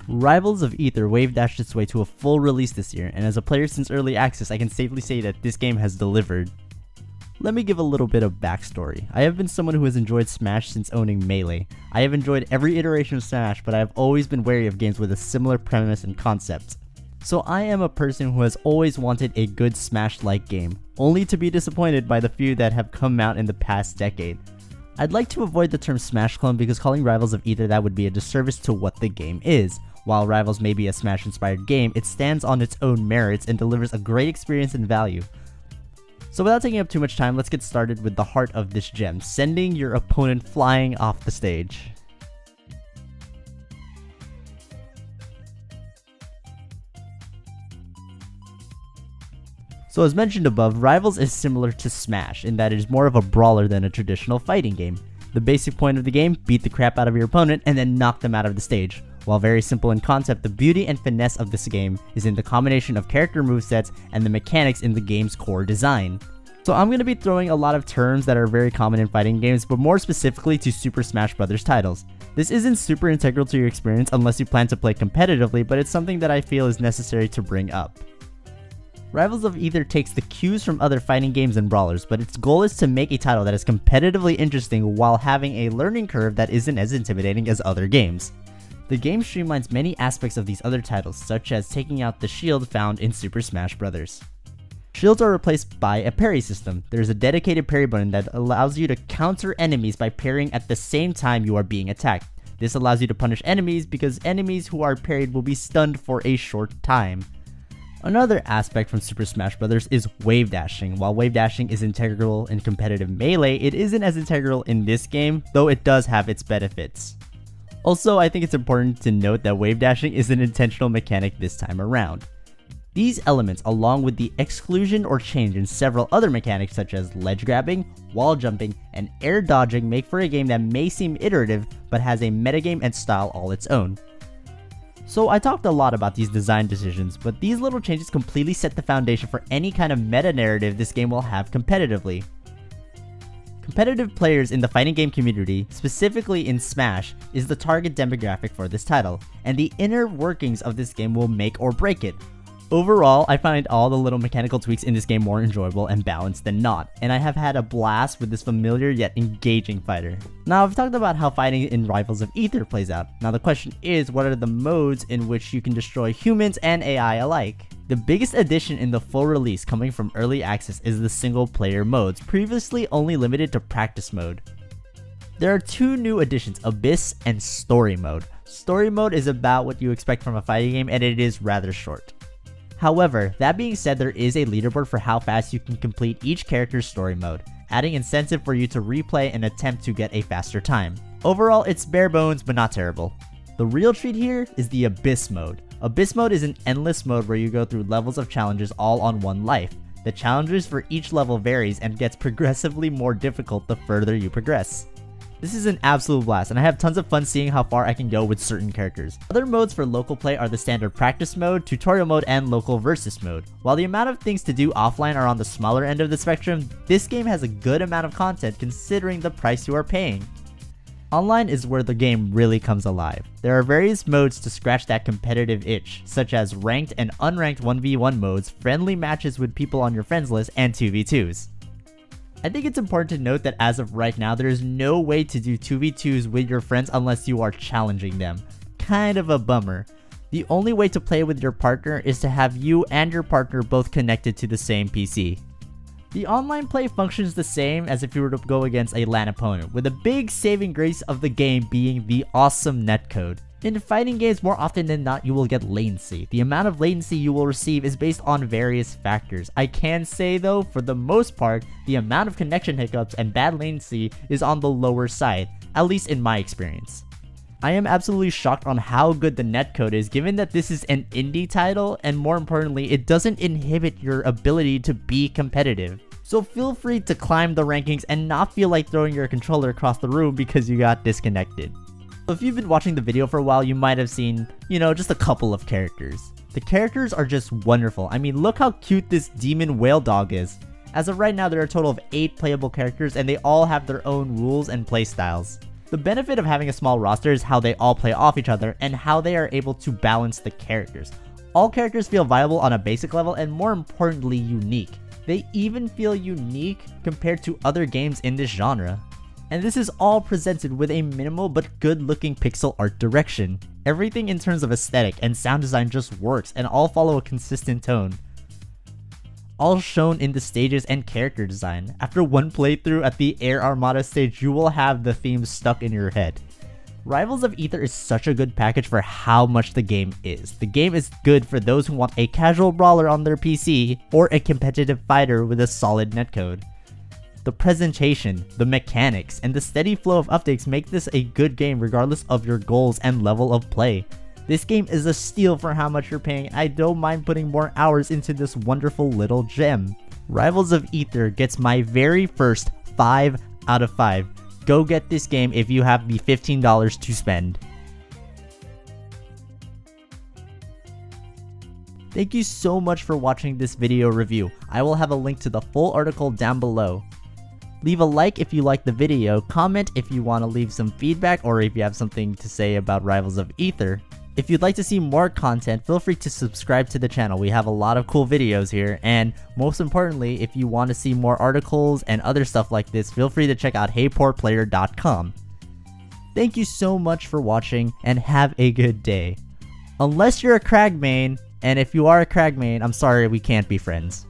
Rivals of Aether wave dashed its way to a full release this year, and as a player since early access, I can safely say that this game has delivered. Let me give a little bit of backstory. I have been someone who has enjoyed Smash since owning Melee. I have enjoyed every iteration of Smash, but I have always been wary of games with a similar premise and concept. So I am a person who has always wanted a good Smash-like game, only to be disappointed by the few that have come out in the past decade. I'd like to avoid the term Smash clone because calling Rivals of Aether that would be a disservice to what the game is. While Rivals may be a Smash-inspired game, it stands on its own merits and delivers a great experience and value. So without taking up too much time, let's get started with the heart of this gem, sending your opponent flying off the stage. So as mentioned above, Rivals is similar to Smash in that it is more of a brawler than a traditional fighting game. The basic point of the game, beat the crap out of your opponent and then knock them out of the stage. While very simple in concept, the beauty and finesse of this game is in the combination of character movesets and the mechanics in the game's core design. So I'm going to be throwing a lot of terms that are very common in fighting games, but more specifically to Super Smash Bros. Titles. This isn't super integral to your experience unless you plan to play competitively, but it's something that I feel is necessary to bring up. Rivals of Aether takes the cues from other fighting games and brawlers, but its goal is to make a title that is competitively interesting while having a learning curve that isn't as intimidating as other games. The game streamlines many aspects of these other titles, such as taking out the shield found in Super Smash Bros. Shields are replaced by a parry system. There is a dedicated parry button that allows you to counter enemies by parrying at the same time you are being attacked. This allows you to punish enemies because enemies who are parried will be stunned for a short time. Another aspect from Super Smash Bros. Is wave dashing. While wave dashing is integral in competitive Melee, it isn't as integral in this game, though it does have its benefits. Also, I think it's important to note that wave dashing is an intentional mechanic this time around. These elements, along with the exclusion or change in several other mechanics such as ledge grabbing, wall jumping, and air dodging, make for a game that may seem iterative, but has a metagame and style all its own. So I talked a lot about these design decisions, but these little changes completely set the foundation for any kind of meta-narrative this game will have competitively. Competitive players in the fighting game community, specifically in Smash, is the target demographic for this title, and the inner workings of this game will make or break it. Overall, I find all the little mechanical tweaks in this game more enjoyable and balanced than not, and I have had a blast with this familiar yet engaging fighter. Now, I've talked about how fighting in Rivals of Aether plays out. Now the question is, what are the modes in which you can destroy humans and AI alike? The biggest addition in the full release coming from early access is the single player modes, previously only limited to practice mode. There are two new additions, Abyss and Story Mode. Story Mode is about what you expect from a fighting game and it is rather short. However, that being said, there is a leaderboard for how fast you can complete each character's story mode, adding incentive for you to replay and attempt to get a faster time. Overall, it's bare bones but not terrible. The real treat here is the Abyss mode. Abyss mode is an endless mode where you go through levels of challenges all on one life. The challenges for each level varies and gets progressively more difficult the further you progress. This is an absolute blast, and I have tons of fun seeing how far I can go with certain characters. Other modes for local play are the standard practice mode, tutorial mode, and local versus mode. While the amount of things to do offline are on the smaller end of the spectrum, this game has a good amount of content considering the price you are paying. Online is where the game really comes alive. There are various modes to scratch that competitive itch, such as ranked and unranked 1v1 modes, friendly matches with people on your friends list, and 2v2s. I think it's important to note that as of right now, there is no way to do 2v2s with your friends unless you are challenging them. Kind of a bummer. The only way to play with your partner is to have you and your partner both connected to the same PC. The online play functions the same as if you were to go against a LAN opponent, with the big saving grace of the game being the awesome netcode. In fighting games, more often than not, you will get latency. The amount of latency you will receive is based on various factors. I can say though, for the most part, the amount of connection hiccups and bad latency is on the lower side, at least in my experience. I am absolutely shocked on how good the netcode is, given that this is an indie title, and more importantly, it doesn't inhibit your ability to be competitive. So feel free to climb the rankings and not feel like throwing your controller across the room because you got disconnected. If you've been watching the video for a while, you might have seen, just a couple of characters. The characters are just wonderful. I mean, look how cute this demon whale dog is. As of right now, there are a total of 8 playable characters and they all have their own rules and playstyles. The benefit of having a small roster is how they all play off each other and how they are able to balance the characters. All characters feel viable on a basic level and more importantly unique. They even feel unique compared to other games in this genre. And this is all presented with a minimal but good looking pixel art direction. Everything in terms of aesthetic and sound design just works and all follow a consistent tone. All shown in the stages and character design. After one playthrough at the Air Armada stage, you will have the theme stuck in your head. Rivals of Aether is such a good package for how much the game is. The game is good for those who want a casual brawler on their PC or a competitive fighter with a solid netcode. The presentation, the mechanics, and the steady flow of updates make this a good game regardless of your goals and level of play. This game is a steal for how much you're paying, and I don't mind putting more hours into this wonderful little gem. Rivals of Aether gets my very first 5 out of 5. Go get this game if you have the $15 to spend. Thank you so much for watching this video review. I will have a link to the full article down below. Leave a like if you liked the video, comment if you want to leave some feedback or if you have something to say about Rivals of Aether. If you'd like to see more content, feel free to subscribe to the channel. We have a lot of cool videos here, and most importantly, if you want to see more articles and other stuff like this, feel free to check out heypoorplayer.com. Thank you so much for watching, and have a good day. Unless you're a Crag main, and if you are a Crag main, I'm sorry we can't be friends.